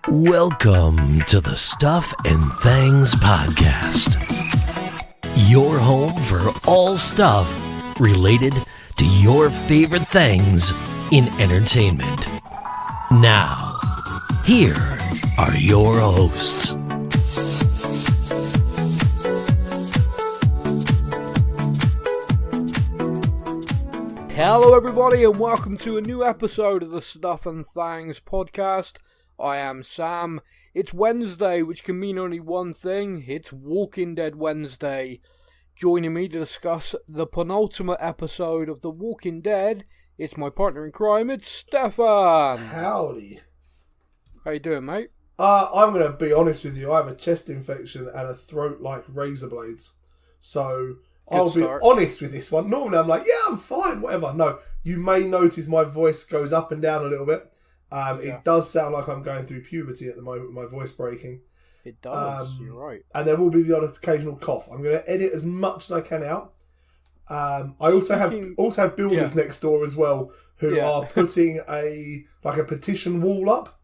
Welcome to the Stuff and Things Podcast, your home for all stuff related to your favorite things in entertainment. Now, here are your hosts. Hello everybody and welcome to a new episode of the Stuff and Things Podcast. I am Sam. It's Wednesday, which can mean only one thing. It's Walking Dead Wednesday. Joining me to discuss the penultimate episode of The Walking Dead, it's my partner in crime, it's Stefan. Howdy. How you doing, mate? I'm going to be honest with you. I have a chest infection and a throat like razor blades. So I'll be honest with this one. Normally I'm like, yeah, I'm fine, whatever. No, you may notice my voice goes up and down a little bit. It does sound like I'm going through puberty at the moment with my voice breaking. It does, you're right. And there will be the odd occasional cough. I'm going to edit as much as I can out. I also have builders next door as well who are putting a petition wall up.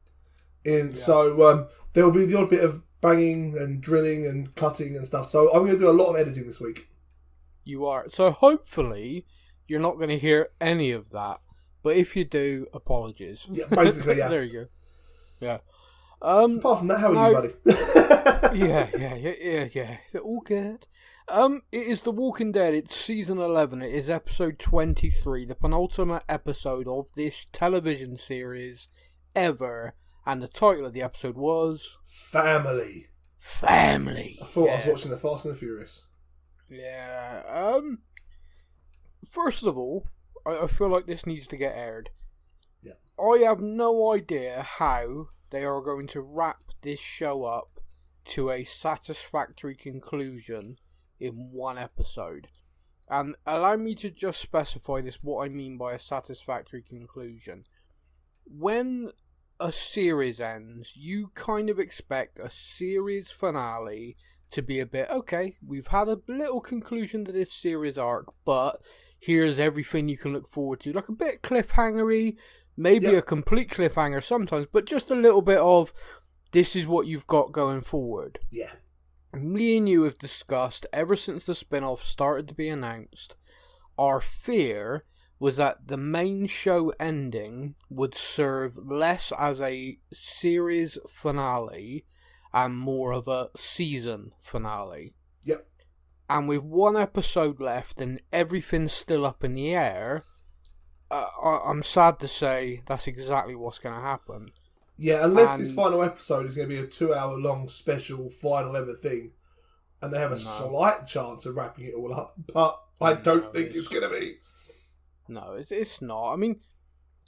So there will be the odd bit of banging and drilling and cutting and stuff. So I'm going to do a lot of editing this week. You are. So hopefully you're not going to hear any of that. But if you do, apologies. Yeah, basically, yeah. There you go. Yeah. Apart from that, how are you, buddy? Yeah. All good. It is The Walking Dead. It's season 11. It is episode 23, the penultimate episode of this television series ever. And the title of the episode was Family. I thought I was watching The Fast and the Furious. Yeah. First of all, I feel like this needs to get aired. Yeah. I have no idea how they are going to wrap this show up to a satisfactory conclusion in one episode. And allow me to just specify this, what I mean by a satisfactory conclusion. When a series ends, you kind of expect a series finale to be a bit, okay, we've had a little conclusion to this series arc, but here's everything you can look forward to. Like a bit cliffhangery, maybe a complete cliffhanger sometimes, but just a little bit of, this is what you've got going forward. Yeah. Me and you have discussed, ever since the spin-off started to be announced, our fear was that the main show ending would serve less as a series finale and more of a season finale. Yep. And with one episode left and everything's still up in the air, I'm sad to say that's exactly what's going to happen. Yeah, unless this final episode is going to be a 2-hour long special final ever thing, and they have a slight chance of wrapping it all up, but I don't think it's going to be. No, it's not. I mean,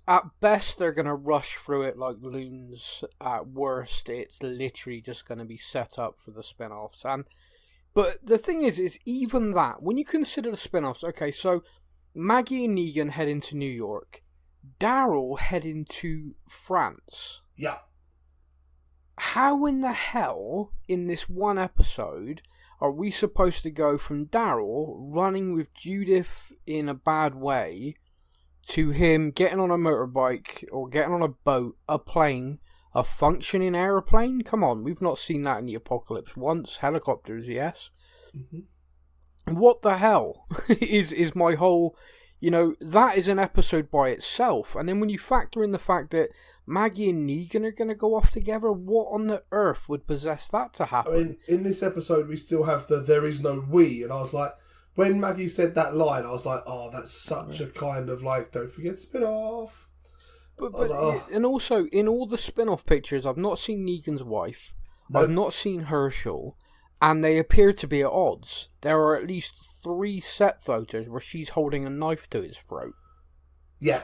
at best they're going to rush through it like loons. At worst, it's literally just going to be set up for the spin-offs. But the thing is even that, when you consider the spin-offs, okay, so Maggie and Negan head into New York, Daryl head into France. Yeah. How in the hell, in this one episode, are we supposed to go from Daryl running with Judith in a bad way to him getting on a motorbike or getting on a boat, a plane, a functioning aeroplane? Come on, we've not seen that in the apocalypse once. Helicopters, yes. Mm-hmm. What the hell is my whole... that is an episode by itself. And then when you factor in the fact that Maggie and Negan are going to go off together, what on the earth would possess that to happen? I mean, in this episode, we still have the "there is no we," and I was like, when Maggie said that line, I was like, oh, that's such a kind of like, don't forget spin-off. And also, in all the spin-off pictures, I've not seen Negan's wife. Nope. I've not seen Herschel. And they appear to be at odds. There are at least 3 set photos where she's holding a knife to his throat. Yeah.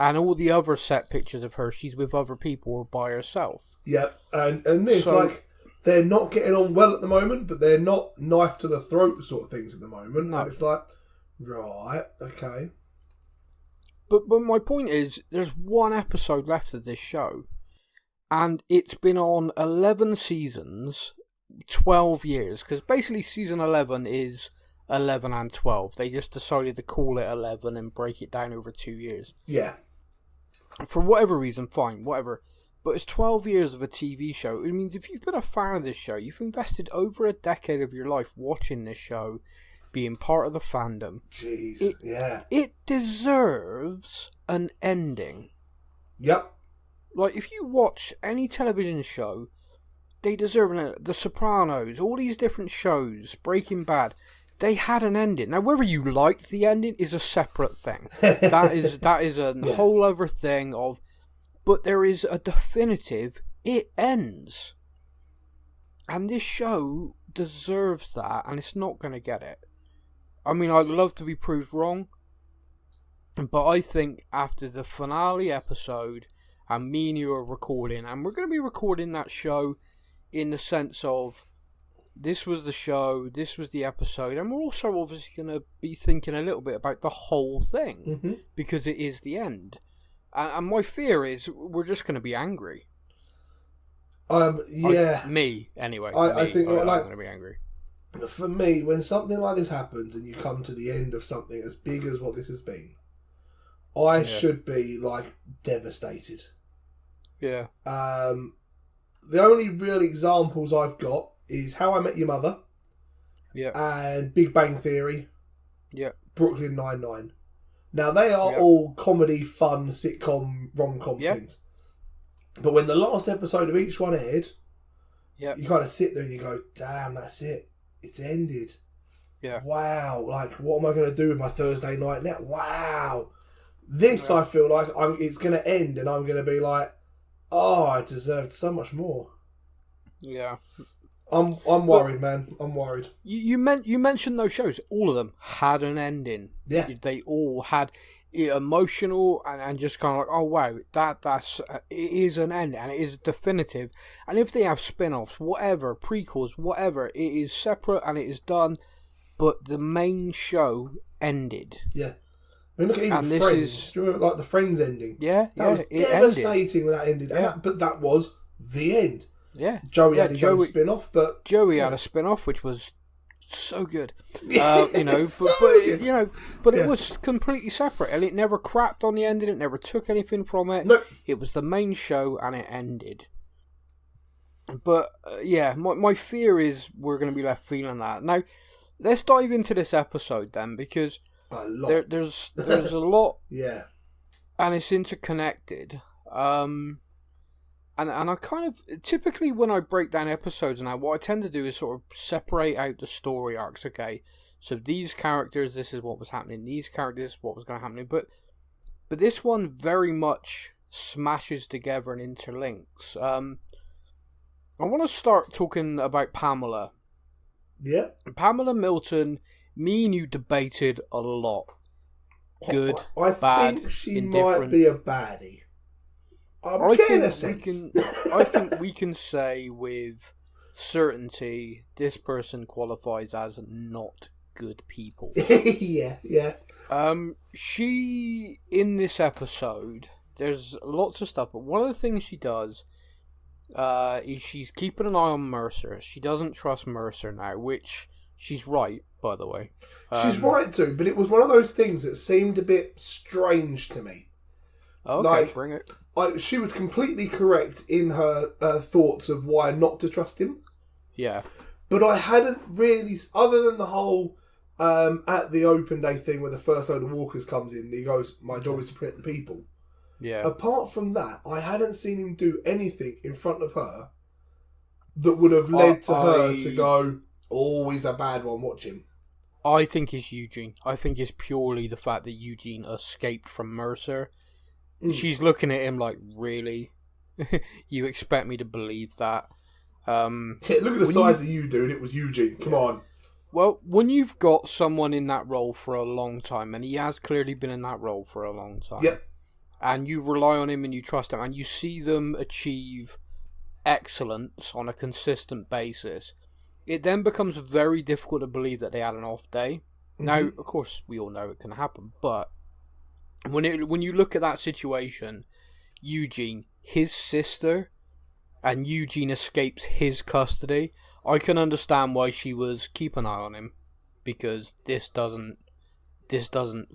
And all the other set pictures of her, she's with other people or by herself. Yeah, and this, they're not getting on well at the moment, but they're not knife to the throat sort of things at the moment. No. And it's like, right, okay. But my point is, there's one episode left of this show. And it's been on 11 seasons... 12 years, because basically season 11 is 11 and 12. They just decided to call it 11 and break it down over 2 years. Yeah. For whatever reason, fine, whatever. But it's 12 years of a TV show. It means if you've been a fan of this show, you've invested over a decade of your life watching this show, being part of the fandom. Jeez, yeah. It deserves an ending. Yep. Like, if you watch any television show, they deserve an ending. The Sopranos, all these different shows, Breaking Bad, they had an ending. Now, whether you liked the ending is a separate thing. That is a whole other thing of... But there is a definitive, it ends. And this show deserves that, and it's not going to get it. I mean, I'd love to be proved wrong, but I think after the finale episode, and me and you are recording, and we're going to be recording that show in the sense of, this was the show, this was the episode, and we're also obviously going to be thinking a little bit about the whole thing, because it is the end. And my fear is we're just going to be angry. Yeah. Me, anyway. I think I'm going to be angry. For me, when something like this happens and you come to the end of something as big as what this has been, I should be, like, devastated. Yeah. The only real examples I've got is How I Met Your Mother. Yeah. And Big Bang Theory. Yeah. Brooklyn Nine-Nine. Now, they are all comedy, fun, sitcom, rom-com things. But when the last episode of each one aired, you kind of sit there and you go, damn, that's it. It's ended. Yeah. Wow. Like, what am I going to do with my Thursday night now? Wow. This, I feel like it's going to end and I'm going to be like, oh, I deserved so much more. Yeah. I'm worried, man. I'm worried. You mentioned those shows. All of them had an ending. Yeah. They all had emotional and just kind of like, oh wow, it is an end and it is definitive. And if they have spin-offs, whatever, prequels, whatever, it is separate and it is done. But the main show ended. Yeah. I mean, look at even Friends. Do you remember, like, the Friends ending? Yeah. That was devastating when that ended. Yeah. But that was the end. Yeah. Joey had his own spin-off, but... Joey had a spin-off, which was so good. But it was completely separate, and it never crapped on the ending, it never took anything from it. Nope. It was the main show, and it ended. But, my fear is we're going to be left feeling that. Now, let's dive into this episode, then, because there's a lot... Yeah. And it's interconnected. And I kind of, typically when I break down episodes now, what I tend to do is sort of separate out the story arcs, okay? So these characters, this is what was happening. These characters, this is what was going to happen. But this one very much smashes together and interlinks. I want to start talking about Pamela. Yeah. Pamela Milton, me and you debated a lot. Good, I bad, think she indifferent. might be a baddie. I think we can say with certainty this person qualifies as not good people. Yeah. She, in this episode, there's lots of stuff, but one of the things she does is she's keeping an eye on Mercer. She doesn't trust Mercer now, which she's right, by the way. She's right too, but it was one of those things that seemed a bit strange to me. Okay, bring it. She was completely correct in her thoughts of why not to trust him. Yeah. But I hadn't really, other than the whole at the open day thing where the first load of walkers comes in and he goes, my job is to protect the people. Yeah. Apart from that, I hadn't seen him do anything in front of her that would have led to her to go, oh, he's a bad one, watch him. I think it's Eugene. I think it's purely the fact that Eugene escaped from Mercer. She's looking at him like, really? You expect me to believe that? Look at the size of you, dude. It was Eugene. Come on. Well, when you've got someone in that role for a long time, and he has clearly been in that role for a long time, and you rely on him and you trust him, and you see them achieve excellence on a consistent basis, it then becomes very difficult to believe that they had an off day. Now, of course, we all know it can happen, but when you look at that situation, Eugene, his sister, and Eugene escapes his custody, I can understand why she was keep an eye on him, because this doesn't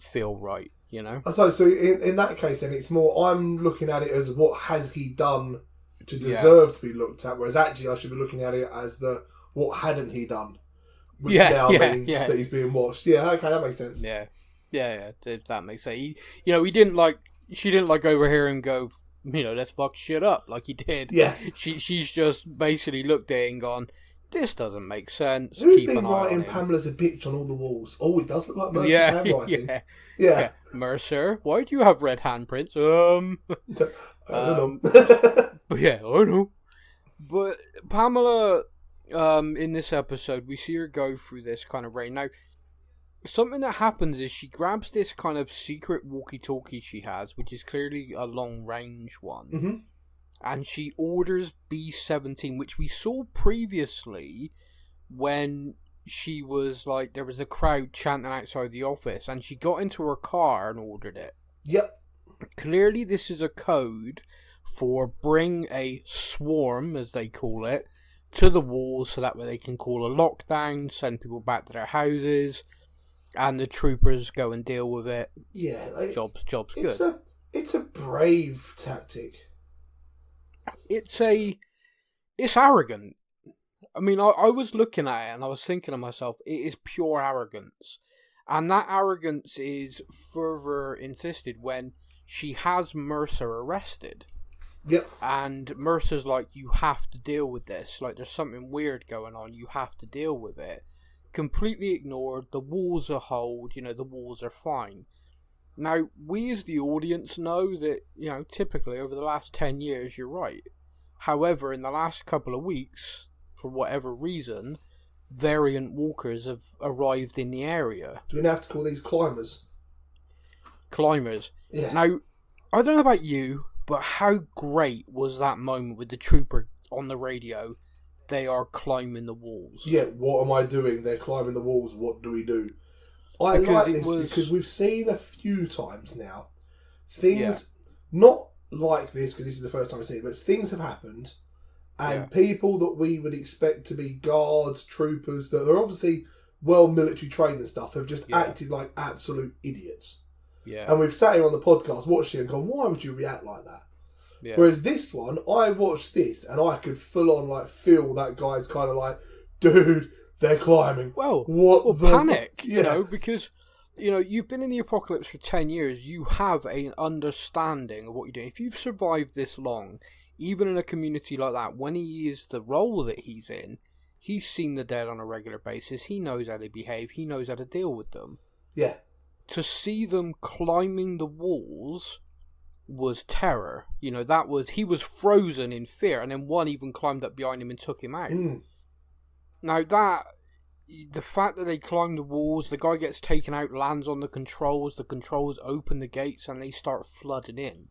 feel right, you know. So in that case, then it's more. I'm looking at it as what has he done to deserve to be looked at, whereas actually I should be looking at it as what hadn't he done, which now means that he's being watched. Yeah, okay, that makes sense. Yeah, that makes sense. He didn't she didn't over here and go, let's fuck shit up like he did. Yeah, she's just basically looked at it and gone, this doesn't make sense. Who's Keep been an eye writing on him. Pamela's a bitch on all the walls? Oh, it does look like Mercer's handwriting. Yeah. Mercer, why do you have red handprints? I don't know. But yeah, I know. But Pamela, in this episode, we see her go through this kind of rain. Now, something that happens is she grabs this kind of secret walkie-talkie she has, which is clearly a long-range one. Mm-hmm. And she orders B-17, which we saw previously when she was there was a crowd chanting outside the office, and she got into her car and ordered it. Yep. Clearly this is a code for bring a swarm, as they call it, to the walls so that way they can call a lockdown, send people back to their houses, and the troopers go and deal with it. Yeah. Job's good. It's a brave tactic. It's arrogant. I mean, I was looking at it and I was thinking to myself, it is pure arrogance. And that arrogance is further insisted when she has Mercer arrested. Yep. And Mercer's like, you have to deal with this. There's something weird going on. You have to deal with it. Completely ignored. The walls are hold. The walls are fine. Now, we as the audience know that, typically over the last 10 years, you're right. However, in the last couple of weeks, for whatever reason, variant walkers have arrived in the area. Do we now have to call these climbers? Climbers. Yeah. Now, I don't know about you, but how great was that moment with the trooper on the radio? They are climbing the walls. Yeah, what am I doing? They're climbing the walls. What do we do? I like this because we've seen a few times now things not like this, because this is the first time I've seen it, but things have happened and people that we would expect to be guards, troopers, that are obviously well military trained and stuff, have just acted like absolute idiots. Yeah. And we've sat here on the podcast watching and gone, why would you react like that? Yeah. Whereas this one, I watched this and I could full on feel that guy's kind of dude, they're climbing. Well, panic, because, you've been in the apocalypse for 10 years. You have an understanding of what you're doing. If you've survived this long, even in a community like that, when he is the role that he's in, he's seen the dead on a regular basis. He knows how to behave. He knows how to deal with them. Yeah. To see them climbing the walls was terror. He was frozen in fear, and then one even climbed up behind him and took him out. Mm. Now the fact that they climb the walls, the guy gets taken out, lands on the controls open the gates and they start flooding in.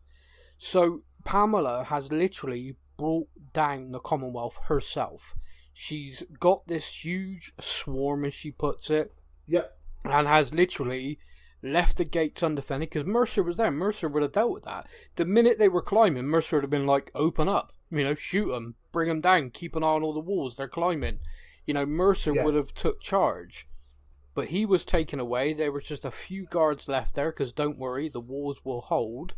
So Pamela has literally brought down the Commonwealth herself. She's got this huge swarm, as she puts it. Yep. And has literally left the gates undefended, because Mercer was there. Mercer would have dealt with that. The minute they were climbing, Mercer would have been like, open up, shoot them, bring them down, keep an eye on all the walls, they're climbing. Mercer would have took charge. But he was taken away. There was just a few guards left there, because don't worry, the walls will hold.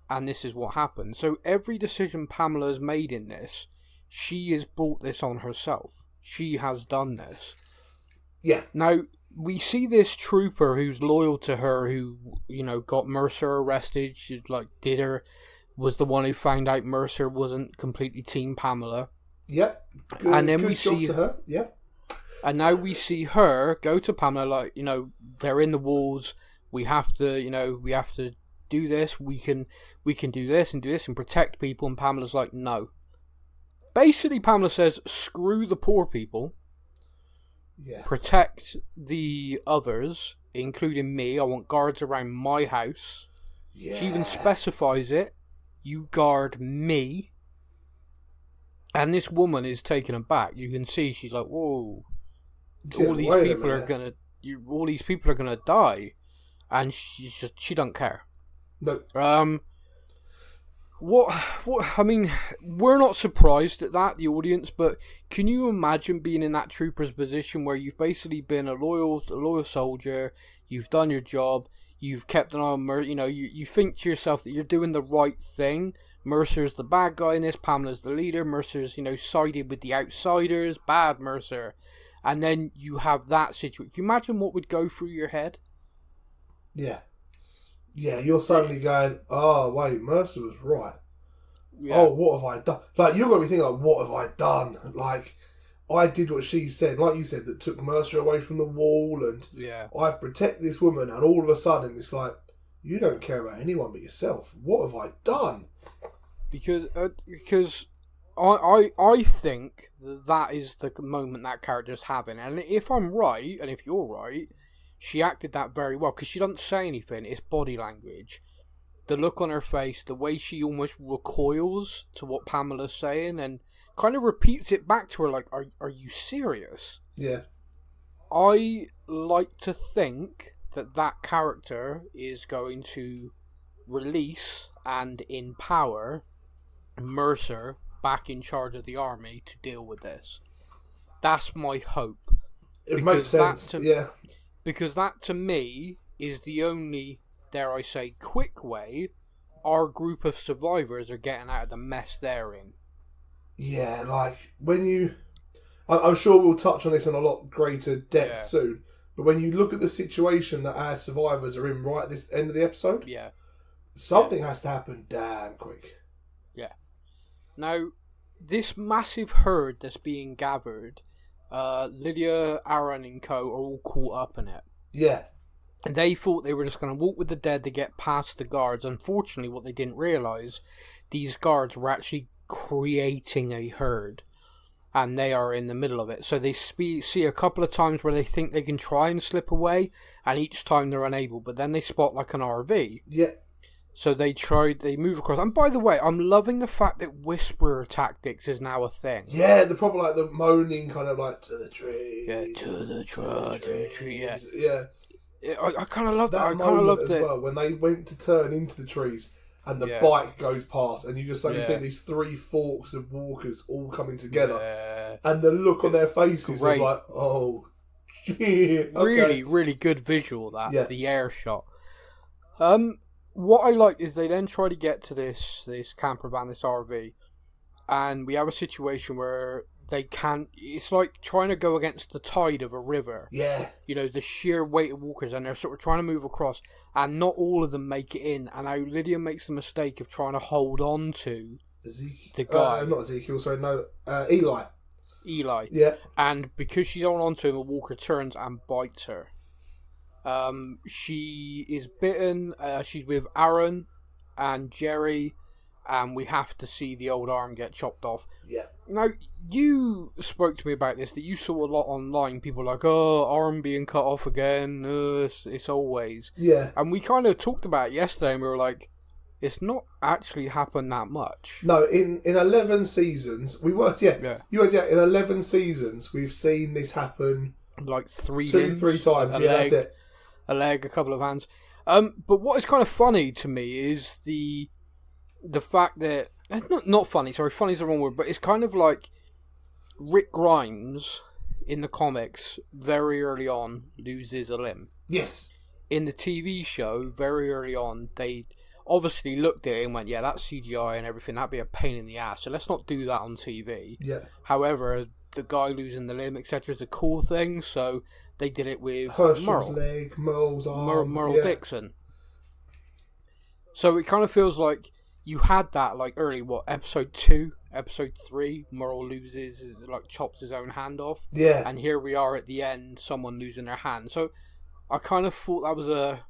And this is what happened. So every decision Pamela has made in this, she has brought this on herself. She has done this. Yeah. Now, we see this trooper who's loyal to her, who, got Mercer arrested. She, was the one who found out Mercer wasn't completely Team Pamela. Yep. Good, and then good we see her. Yep. And now we see her go to Pamela, they're in the walls. We have to do this. We can do this and protect people. And Pamela's like, no. Basically, Pamela says, screw the poor people. Yeah. Protect the others, including me. I want guards around my house. Yeah. She even specifies it. You guard me. And this woman is taken aback. You can see she's like, whoa. All these people are gonna die. And she don't care. No. I mean, we're not surprised at that, the audience, but can you imagine being in that trooper's position where you've basically been a loyal soldier, you've done your job, You've kept an eye on Mercer. You know, you think to yourself that you're doing the right thing. Mercer's the bad guy in this. Pamela's the leader. Mercer's, sided with the outsiders. Bad Mercer. And then you have that situation. Can you imagine what would go through your head? Yeah. Yeah, you're suddenly going, oh, wait, Mercer was right. Yeah. Oh, what have I done? Like, you're going to be thinking, like, what have I done? Like, I did what she said, like you said, that took Mercer away from the wall, and I've protected this woman, and all of a sudden it's like, you don't care about anyone but yourself. What have I done? Because I think that is the moment that character's having, and if I'm right, and if you're right, she acted that very well, because she doesn't say anything, it's body language. The look on her face, the way she almost recoils to what Pamela's saying, and kind of repeats it back to her like, are you serious? Yeah. I like to think that character is going to release and empower Mercer back in charge of the army to deal with this. That's my hope. It makes sense, yeah. Because that, to me, is the only, dare I say, quick way our group of survivors are getting out of the mess they're in. Yeah, like, when you... I'm sure we'll touch on this in a lot greater depth soon, but when you look at the situation that our survivors are in right at this end of the episode, something has to happen damn quick. Yeah. Now, this massive herd that's being gathered, Lydia, Aaron and co are all caught up in it. Yeah. And they thought they were just going to walk with the dead to get past the guards. Unfortunately, what they didn't realise, these guards were actually creating a herd. And they are in the middle of it. So they see a couple of times where they think they can try and slip away, and each time they're unable. But then they spot like an RV. Yeah. So they move across. And by the way, I'm loving the fact that whisperer tactics is now a thing. Yeah, the proper like the moaning kind of like to the tree. Yeah, to the tree. Yeah. Yeah. I kind of love that. I kind of loved it as well when they went to turn into the trees and the bike goes past, and you just suddenly see these three forks of walkers all coming together, and the look on their faces of like, oh, okay. Really, really good visual the air shot. What I like is they then try to get to this camper van, this RV, and we have a situation where they can't. It's like trying to go against the tide of a river. Yeah. The sheer weight of walkers, and they're sort of trying to move across, and not all of them make it in. And now Lydia makes the mistake of trying to hold on to the guy. Not Ezekiel, sorry, no, Eli. Eli. Yeah. And because she's holding on to him, a walker turns and bites her. She is bitten. She's with Aaron and Jerry, and we have to see the old arm get chopped off. Yeah. Now, you spoke to me about this, that you saw a lot online. People like, oh, arm being cut off again. It's always. Yeah. And we kind of talked about it yesterday, and we were like, it's not actually happened that much. No, in 11 seasons, we worked, in 11 seasons, we've seen this happen. Like three times, that's it. A leg, a couple of hands. But what is kind of funny to me is the fact that not funny. Sorry, funny is the wrong word. But it's kind of like Rick Grimes in the comics very early on loses a limb. Yes. In the TV show, very early on, they obviously looked at it and went, "Yeah, that's CGI and everything. That'd be a pain in the ass. So let's not do that on TV." Yeah. However, the guy losing the limb, etc., is a cool thing. So they did it with Herschel's leg, Merle's arm, Merle Dixon. So it kind of feels like you had that like early, episode 2, episode 3, Merle loses, like chops his own hand off. Yeah. And here we are at the end, someone losing their hand. So I kind of thought that was a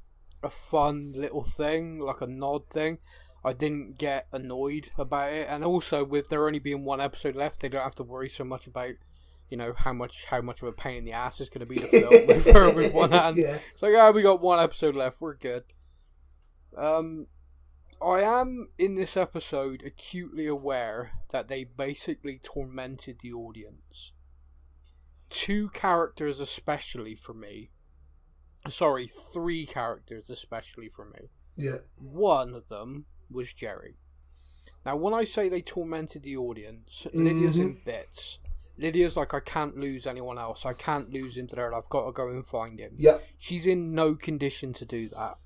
fun little thing, like a nod thing. I didn't get annoyed about it, and also with there only being one episode left, they don't have to worry so much about how much of a pain in the ass it's going to be to film with her with one hand. Yeah. It's like, we got one episode left, we're good. I am, in this episode, acutely aware that they basically tormented the audience. 2 characters especially for me. Sorry, 3 characters especially for me. Yeah. One of them was Jerry. Now, when I say they tormented the audience, Lydia's in bits. Lydia's like, I can't lose anyone else. I can't lose him to there. I've got to go and find him. Yeah. She's in no condition to do that.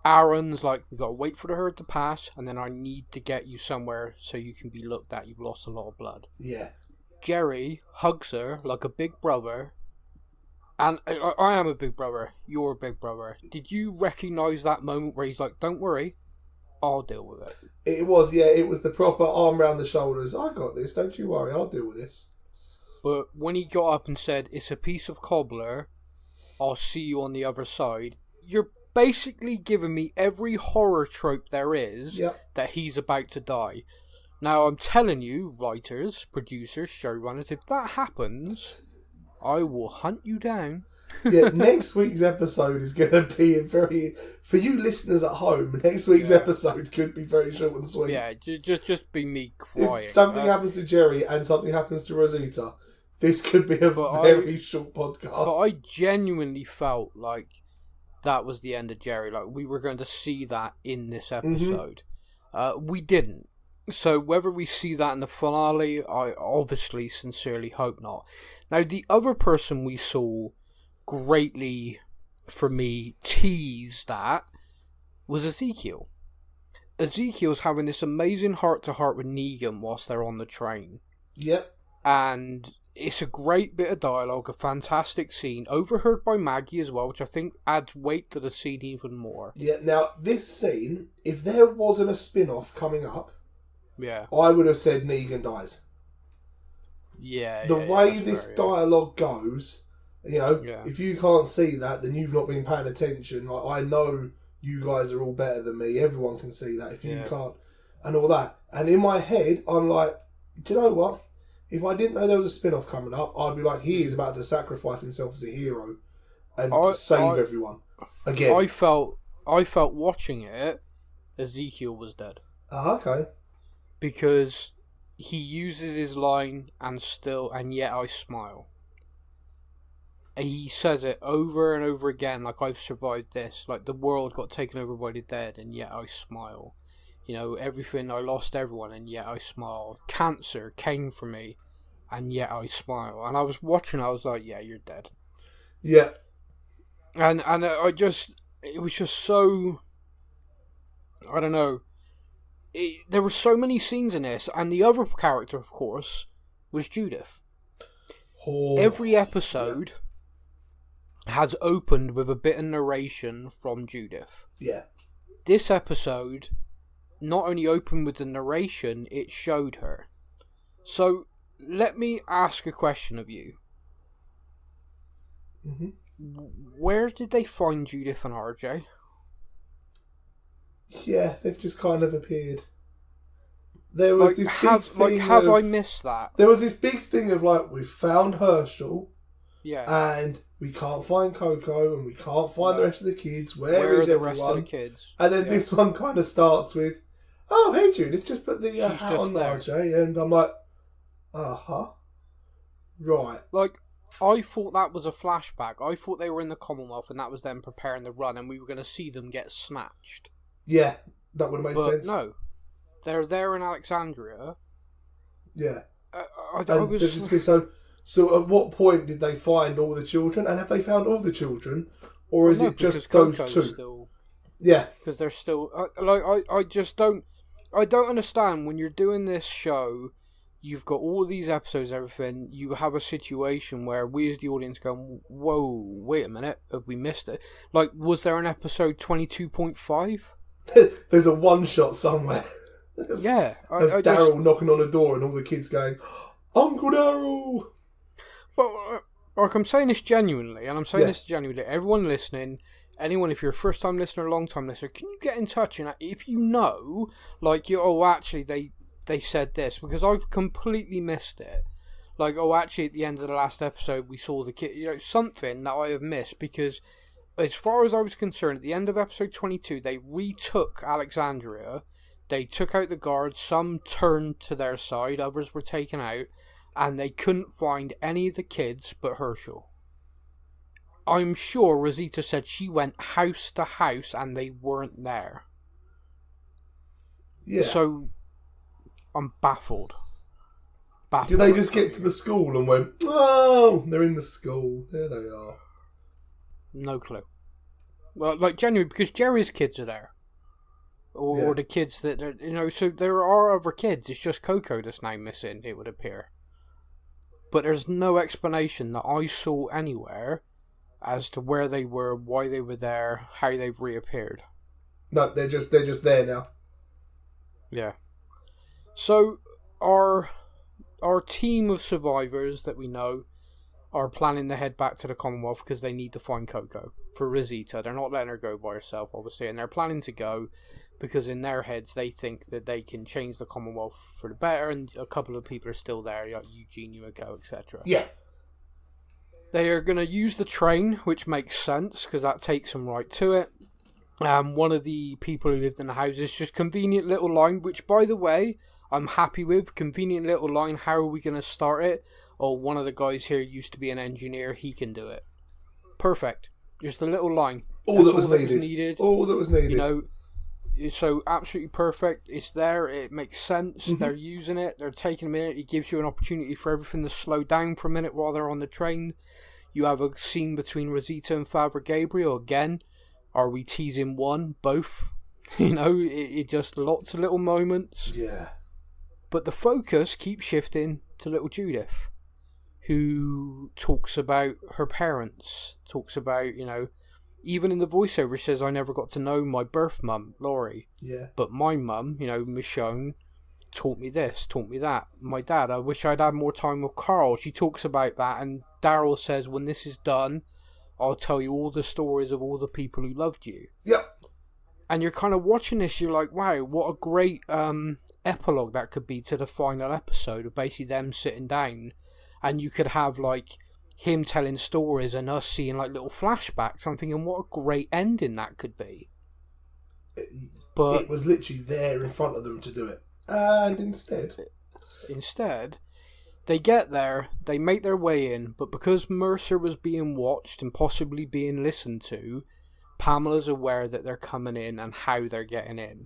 Aaron's like, we gotta wait for the herd to pass, and then I need to get you somewhere so you can be looked at. You've lost a lot of blood. Yeah. Jerry hugs her like a big brother, and I am a big brother. You're a big brother. Did you recognise that moment where he's like, "Don't worry, I'll deal with it"? It was, yeah. It was the proper arm round the shoulders. I got this. Don't you worry. I'll deal with this. But when he got up and said, "It's a piece of cobbler. I'll see you on the other side," you're basically giving me every horror trope there is that he's about to die. Now, I'm telling you, writers, producers, showrunners, if that happens, I will hunt you down. Yeah, next week's episode is going to be for you listeners at home, next week's episode could be very short and sweet. Yeah, just be me crying. If something happens to Jerry and something happens to Rosita, this could be a very short podcast. But I genuinely felt like that was the end of Jerry. Like, we were going to see that in this episode. We didn't. So whether we see that in the finale, I obviously sincerely hope not. Now, the other person we saw greatly, for me, tease that was Ezekiel. Ezekiel's having this amazing heart-to-heart with Negan whilst they're on the train. Yep. And it's a great bit of dialogue, a fantastic scene, overheard by Maggie as well, which I think adds weight to the scene even more. Yeah, now, this scene, if there wasn't a spin-off coming up, I would have said Negan dies. The way this dialogue goes, you know, if you can't see that, then you've not been paying attention. Like, I know you guys are all better than me. Everyone can see that. If you can't, and all that. And in my head, I'm like, do you know what? If I didn't know there was a spin-off coming up, I'd be like, he is about to sacrifice himself as a hero and to save everyone. Again. I felt watching it, Ezekiel was dead. Okay. Because he uses his line, and yet I smile. He says it over and over again, like, I've survived this. Like, the world got taken over by the dead, and yet I smile. You know, everything, I lost everyone, and yet I smile. Cancer came for me, and yet I smile. And I was watching, I was like, yeah, you're dead. Yeah. And it was just so, I don't know. There were so many scenes in this, and the other character, of course, was Judith. Every episode has opened with a bit of narration from Judith. Yeah. This episode not only opened with the narration, it showed her. So, let me ask a question of you. Mm-hmm. Where did they find Judith and RJ? Yeah, they've just kind of appeared. There was this big thing have I missed that? There was this big thing of, like, we found Herschel. Yeah. And we can't find Coco, and we can't find the rest of the kids. Where is the everyone? Rest of the kids? And then this one kind of starts with, "Oh, hey Judith, just put the hat on RJ," and I'm like, right. Like, I thought that was a flashback. I thought they were in the Commonwealth, and that was them preparing the run, and we were going to see them get snatched. Yeah, that would have made sense. No, they're there in Alexandria. Yeah. So at what point did they find all the children? And have they found all the children? Or is it just those two? Still, yeah. Because they're still... I just don't... I don't understand. When you're doing this show, you've got all these episodes and everything, you have a situation where we as the audience go, whoa, wait a minute, have we missed it? Like, was there an episode 22.5? There's a one-shot somewhere. Yeah. Of Daryl knocking on a door and all the kids going, "Uncle Daryl!" But, like, I'm saying this genuinely, and I'm saying this genuinely. Everyone listening, anyone, if you're a first-time listener or long-time listener, can you get in touch? And if you know, like, actually, they said this, because I've completely missed it. Like, actually, at the end of the last episode, we saw the kid, something that I have missed, because as far as I was concerned, at the end of episode 22, they retook Alexandria. They took out the guards, some turned to their side, others were taken out, and they couldn't find any of the kids but Herschel. I'm sure Rosita said she went house to house and they weren't there. Yeah. So, I'm baffled. Did they just get to the school and went, "Oh, they're in the school. There they are"? No clue. Well, like, genuinely, because Jerry's kids are there. Or the kids that, so there are other kids. It's just Coco that's now missing, it would appear. But there's no explanation that I saw anywhere as to where they were, why they were there, how they've reappeared. No, they're just there now. Yeah. So, our team of survivors that we know are planning to head back to the Commonwealth because they need to find Coco for Rosita. They're not letting her go by herself, obviously, and they're planning to go because in their heads they think that they can change the Commonwealth for the better, and a couple of people are still there, like Eugene, Yumiko, etc. Yeah. They are going to use the train, which makes sense because that takes them right to it. One of the people who lived in the house is just convenient little line, which, by the way, I'm happy with. Convenient little line, how are we going to start it? Oh, one of the guys here used to be an engineer, he can do it. Perfect. Just a little line. All that was needed. All that was needed. You know, so absolutely perfect. It's there, it makes sense. Mm-hmm. They're using it, they're taking a minute. It gives you an opportunity for everything to slow down for a minute while they're on the train. You have a scene between Rosita and Father Gabriel again. Are we teasing one? Both? You know, it just lots of little moments. Yeah. But the focus keeps shifting to little Judith, who talks about her parents, talks about, even in the voiceover, she says, I never got to know my birth mum, Laurie. Yeah. But my mum, Michonne, taught me this, taught me that. My dad, I wish I'd had more time with Carl. She talks about that, and Daryl says, when this is done, I'll tell you all the stories of all the people who loved you. Yep. And you're kind of watching this, you're like, wow, what a great epilogue that could be to the final episode of basically them sitting down. And you could have, like, him telling stories and us seeing, like, little flashbacks. I'm thinking, what a great ending that could be. But it was literally there in front of them to do it. And instead, they get there, they make their way in, but because Mercer was being watched and possibly being listened to, Pamela's aware that they're coming in and how they're getting in.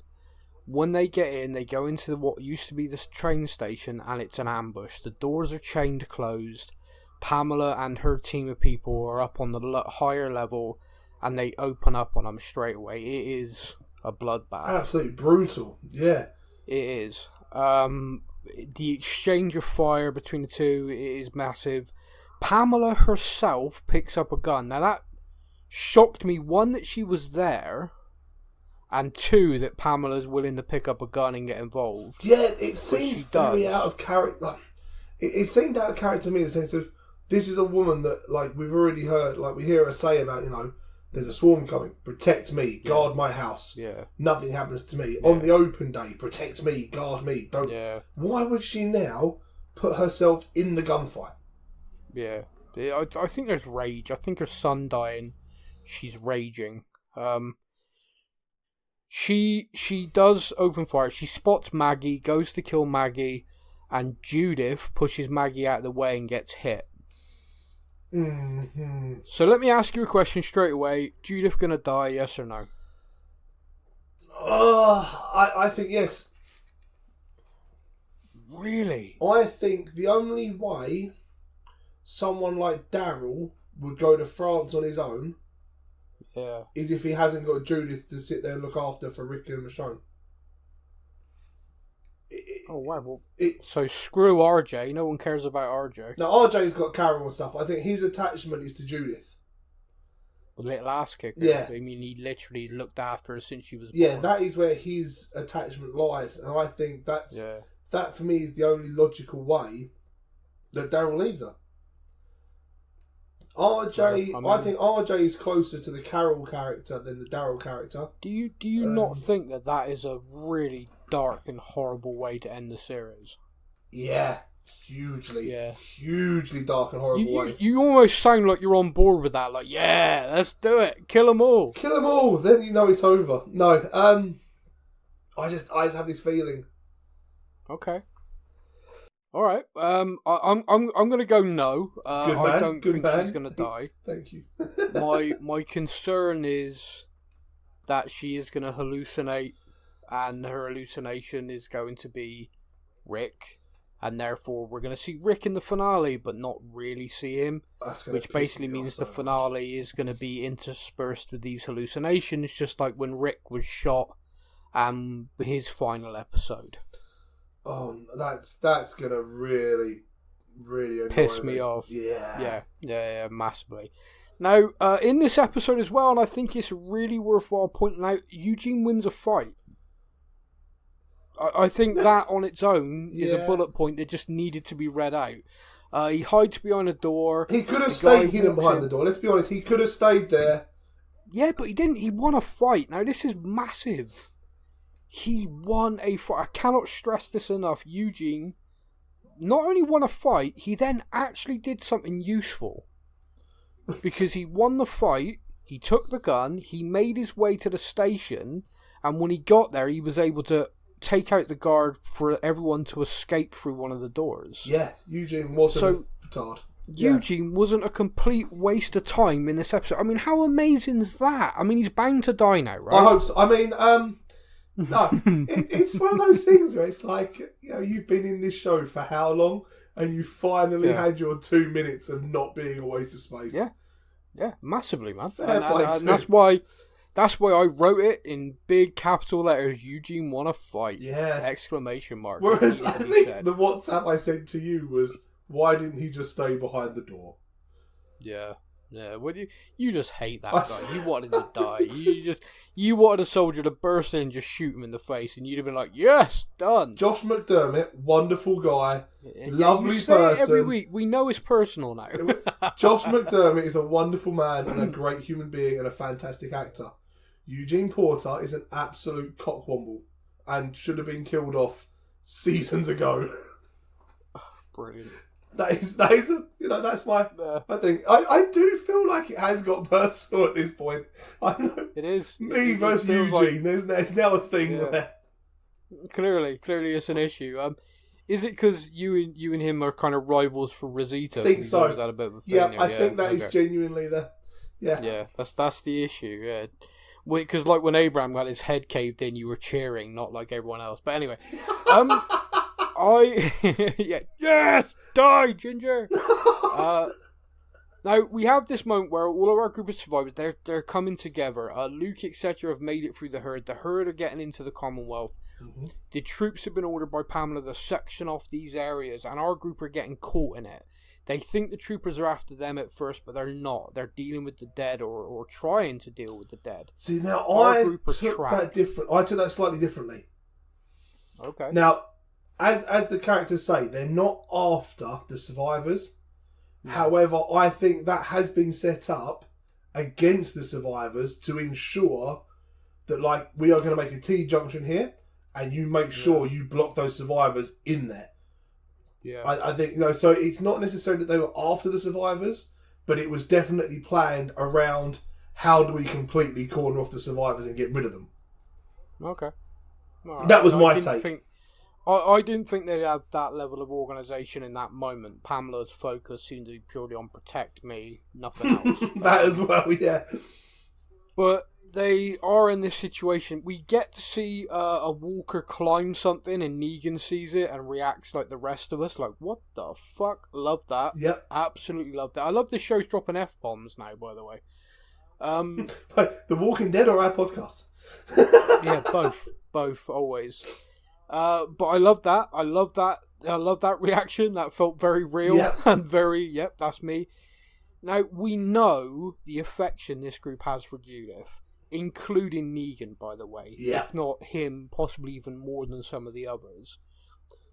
When they get in, they go into what used to be this train station, and it's an ambush. The doors are chained closed. Pamela and her team of people are up on the higher level, and they open up on them straight away. It is a bloodbath. Absolutely brutal, yeah. It is. The exchange of fire between the two is massive. Pamela herself picks up a gun. Now that shocked me. One, that she was there, and two, that Pamela's willing to pick up a gun and get involved. Yeah, it seemed very out of character. It seemed out of character to me in the sense of, this is a woman that, like, we've already heard, like, we hear her say about, there's a swarm coming, protect me, guard my house. Yeah. Nothing happens to me. On the open day, protect me, guard me. Don't. Yeah. Why would she now put herself in the gunfight? Yeah. I think there's rage. I think her son dying, she's raging. She does open fire. She spots Maggie, goes to kill Maggie, and Judith pushes Maggie out of the way and gets hit. Mm-hmm. So let me ask you a question straight away. Judith gonna die, yes or no? I think yes. Really? I think the only way someone like Daryl would go to France on his own is if he hasn't got Judith to sit there and look after for Rick and Michonne. Oh, wow. Well, so screw RJ. No one cares about RJ. No, RJ's got Carol and stuff. I think his attachment is to Judith. The little ass kicker. Yeah. I mean, he literally looked after her since she was born. Yeah, that is where his attachment lies. And I think that for me is the only logical way that Daryl leaves her. RJ, I think RJ is closer to the Carol character than the Daryl character. Do you not think that is a really dark and horrible way to end the series? Yeah, hugely. Yeah. Hugely dark and horrible way. You almost sound like you're on board with that. Like, yeah, let's do it. Kill them all. Kill them all. Then you know it's over. No, I just have this feeling. Okay. All right. I'm gonna go no. Good man. I don't think she's gonna die. Thank you. my concern is that she is gonna hallucinate, and her hallucination is going to be Rick, and therefore we're going to see Rick in the finale, but not really see him, which basically means the finale is going to be interspersed with these hallucinations, just like when Rick was shot, his final episode. Oh, that's going to really annoy piss me off. Yeah, massively. Now, in this episode as well, and I think it's really worthwhile pointing out, Eugene wins a fight. I think that on its own is a bullet point that just needed to be read out. He hides behind a door. He could have stayed hidden behind the door. Let's be honest, he could have stayed there. Yeah, but he didn't. He won a fight. Now, this is massive. He won a fight. I cannot stress this enough. Eugene not only won a fight, he then actually did something useful. Because he won the fight, he took the gun, he made his way to the station, and when he got there, he was able to take out the guard for everyone to escape through one of the doors. Yeah, Eugene wasn't a petard. Eugene wasn't a complete waste of time in this episode. I mean, how amazing is that? I mean, he's bound to die now, right? I hope so. I mean, no, it's one of those things where it's like, you've been in this show for how long, and you finally had your 2 minutes of not being a waste of space. Yeah, massively, man. And that's why I wrote it in big capital letters. Eugene won a fight! Yeah! Exclamation mark. Whereas I think the WhatsApp I sent to you was, why didn't he just stay behind the door? Yeah. Well, you just hate that guy. You wanted to die. You wanted a soldier to burst in and just shoot him in the face, and you'd have been like, yes, done. Josh McDermott, wonderful guy, lovely person. Every week, we know it's personal now. Josh McDermott is a wonderful man and a great human being and a fantastic actor. Eugene Porter is an absolute cockwomble and should have been killed seasons ago. Brilliant. That is that's my thing. I do feel like it has got personal at this point. I know it is me versus Eugene. Like, there's now a thing there. Clearly, it's an issue. Is it because you and him are kind of rivals for Rosita? I think so. Is that a bit of a thing? Yeah, I think that is genuinely the. Yeah, that's the issue. Yeah. Because like when Abraham got his head caved in, you were cheering, not like everyone else. But anyway, yes, die, Ginger. Now we have this moment where all of our group of survivors they're coming together. Luke, etc., have made it through the herd. The herd are getting into the Commonwealth. Mm-hmm. The troops have been ordered by Pamela to section off these areas, and our group are getting caught in it. They think the troopers are after them at first, but they're not. They're dealing with the dead or trying to deal with the dead. See, now I took that slightly differently. Okay. Now, as the characters say, they're not after the survivors. No. However, I think that has been set up against the survivors to ensure that, like, we are going to make a T-junction here, and you make sure you block those survivors in there. Yeah, I think so it's not necessarily that they were after the survivors, but it was definitely planned around how do we completely corner off the survivors and get rid of them. Okay, right. That was my take. I didn't think they had that level of organisation in that moment. Pamela's focus seemed to be purely on protect me, nothing else. That as well, yeah. But they are in this situation. We get to see a walker climb something, and Negan sees it and reacts like the rest of us. Like, what the fuck? Love that. Yep. Absolutely love that. I love the show's dropping F-bombs now, by the way. The Walking Dead or our podcast? Yeah, both, always. But I love that. I love that reaction. That felt very real and very, that's me. Now, we know the affection this group has for Judith, including Negan, by the way. Yeah. If not him, possibly even more than some of the others.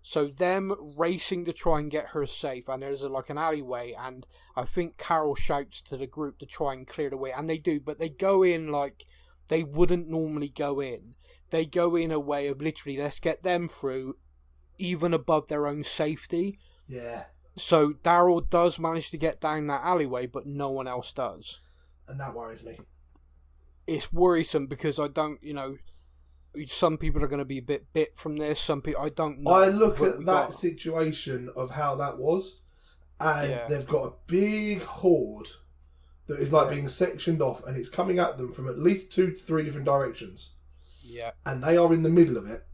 So them racing to try and get her safe, and there's like an alleyway, and I think Carol shouts to the group to try and clear the way, and they do, but they go in like they wouldn't normally go in. They go in a way of literally, let's get them through, even above their own safety. Yeah. So Daryl does manage to get down that alleyway, but no one else does. And that worries me. It's worrisome because I don't, some people are going to be a bit bit from this. Some people, I don't know. I look at that situation of how that was, and they've got a big horde that is like being sectioned off, and it's coming at them from at least 2 to 3 different directions. Yeah. And they are in the middle of it.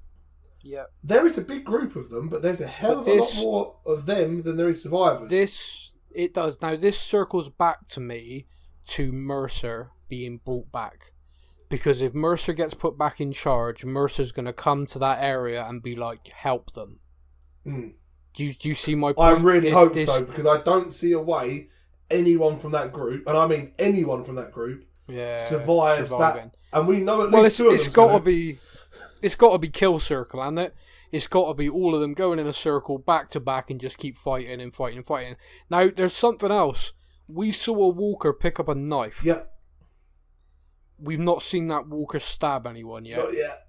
Yeah. There is a big group of them, but there's a hell of a lot more of them than there is survivors. It does. Now, this circles back to me to Mercer being brought back. Because if Mercer gets put back in charge, Mercer's going to come to that area and be like, help them. Mm. Do you see my point? I really hope so, because I don't see a way anyone from that group, and I mean anyone from that group, survives that. And we know at least two of them. It's got to be kill circle, hasn't it? It's got to be all of them going in a circle back to back and just keep fighting and fighting and fighting. Now, there's something else. We saw a walker pick up a knife. Yep. We've not seen that walker stab anyone yet. Not yet.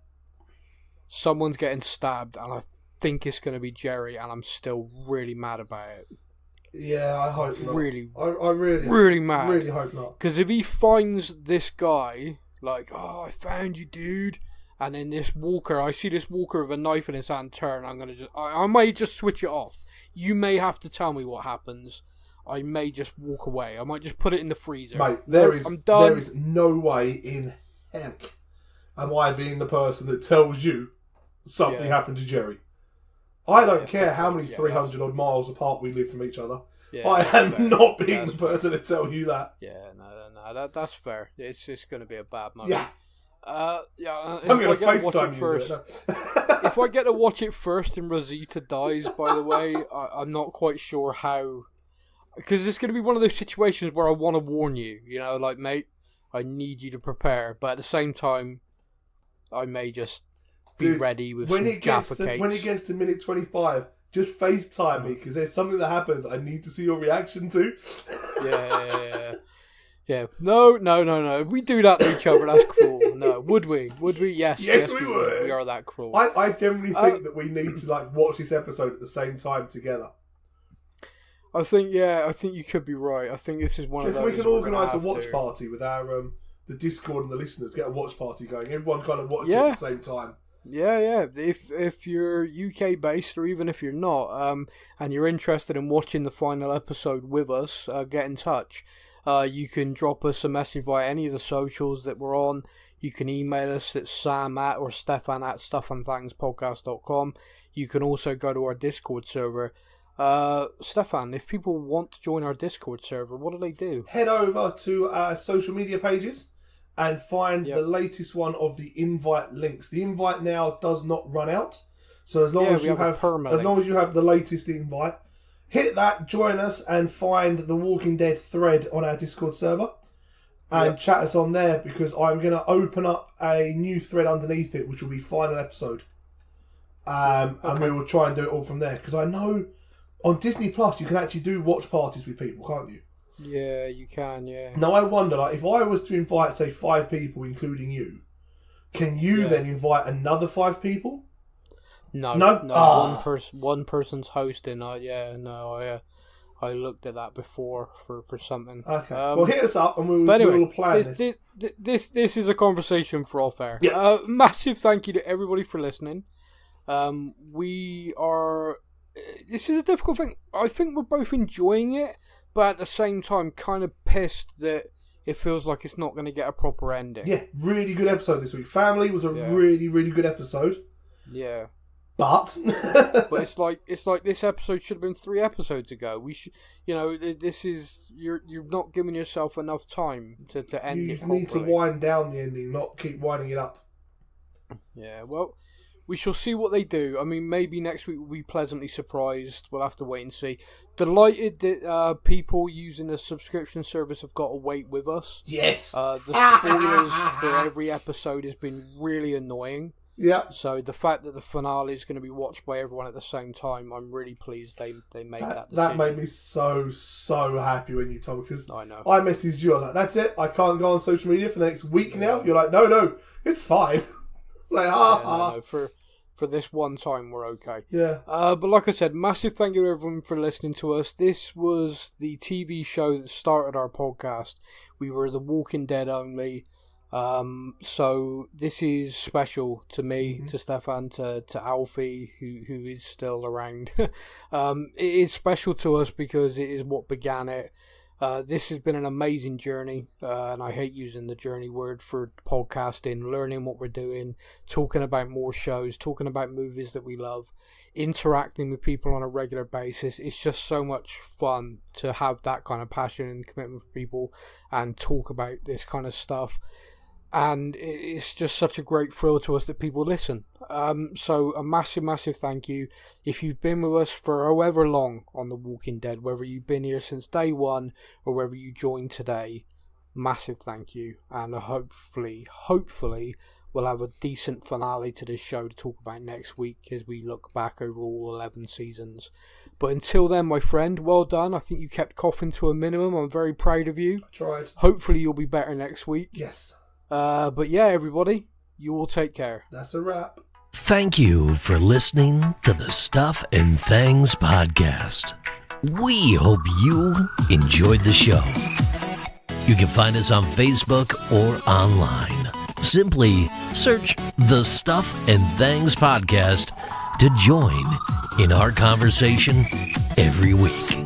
Someone's getting stabbed, and I think it's going to be Jerry, and I'm still really mad about it. Yeah, I hope not. Really, I really mad. Really hope not. Because if he finds this guy, like, oh, I found you, dude, and then this walker, I see this walker with a knife in his hand turn, I may just switch it off. You may have to tell me what happens. I may just walk away. I might just put it in the freezer. Mate, there is no way in heck am I being the person that tells you something happened to Jerry. I don't care how many 300 odd miles apart we live from each other. Yeah, I am not being the person to tell you that. Yeah, no, that's fair. It's just going to be a bad moment. Yeah. I'm going to FaceTime you first. If I get to watch it first and Rosita dies, by the way, I'm not quite sure how. Because it's going to be one of those situations where I want to warn you. You know, like, mate, I need you to prepare. But at the same time, I may just be ready with some Jaffa cakes. When it gets to minute 25, just FaceTime me, because there's something that happens I need to see your reaction to. Yeah. No. We do that to each other. That's cruel. No, would we? Would we? Yes, we would. We are that cruel. I generally think that we need to watch this episode at the same time together. I think you could be right. I think this is one of those. We can organise a watch party with our the Discord and the listeners. Get a watch party going. Everyone kind of watch it at the same time. Yeah. If you're UK based, or even if you're not, and you're interested in watching the final episode with us, get in touch. You can drop us a message via any of the socials that we're on. You can email us at sam@ or stefan at stuffandthangspodcast.com. You can also go to our Discord server. Stefan, if people want to join our Discord server, what do they do? Head over to our social media pages and find the latest one of the invite links. The invite now does not run out, so as long as you have the latest invite, hit that, join us, and find the Walking Dead thread on our Discord server and chat us on there, because I'm going to open up a new thread underneath it, which will be final episode, and we will try and do it all from there, because I know on Disney Plus you can actually do watch parties with people, can't you? Yeah, you can, yeah. Now I wonder, if I was to invite, say, 5 people, including you, can you then invite another 5 people? No. One person's hosting. I looked at that before for something. Okay. Well, hit us up and we'll plan this. This is a conversation for off air. Yeah. Massive thank you to everybody for listening. This is a difficult thing. I think we're both enjoying it, but at the same time kind of pissed that it feels like it's not going to get a proper ending. Yeah, really good episode this week. Family was a really, really good episode. Yeah. But it's like this episode should have been 3 episodes ago. We should, this is you're not giving yourself enough time to end it properly. You need to wind down the ending, not keep winding it up. Yeah, well, we shall see what they do. I mean, maybe next week we'll be pleasantly surprised. We'll have to wait and see. Delighted that people using the subscription service have got to wait with us. Yes. The spoilers for every episode has been really annoying. Yeah. So the fact that the finale is going to be watched by everyone at the same time, I'm really pleased they made that decision. That made me so happy when you told me, because I know. I messaged you. I was like, "That's it. I can't go on social media for the next week now." You're like, "No, it's fine." It's like, No, for this one time, we're okay. Yeah. But like I said, massive thank you to everyone for listening to us. This was the TV show that started our podcast. We were The Walking Dead only. So this is special to me, to Stefan, to Alfie, who is still around. It is special to us because it is what began it. This has been an amazing journey, and I hate using the journey word for podcasting, learning what we're doing, talking about more shows, talking about movies that we love, interacting with people on a regular basis. It's just so much fun to have that kind of passion and commitment for people and talk about this kind of stuff. And it's just such a great thrill to us that people listen. So a massive thank you. If you've been with us for however long on The Walking Dead, whether you've been here since day one or whether you joined today, massive thank you. And hopefully we'll have a decent finale to this show to talk about next week as we look back over all 11 seasons. But until then, my friend, well done. I think you kept coughing to a minimum. I'm very proud of you. I tried. Hopefully you'll be better next week. Yes. But yeah, everybody, you all take care. That's a wrap. Thank you for listening to the Stuff and Things podcast. We hope you enjoyed the show. You can find us on Facebook or online. Simply search the Stuff and Things podcast to join in our conversation every week.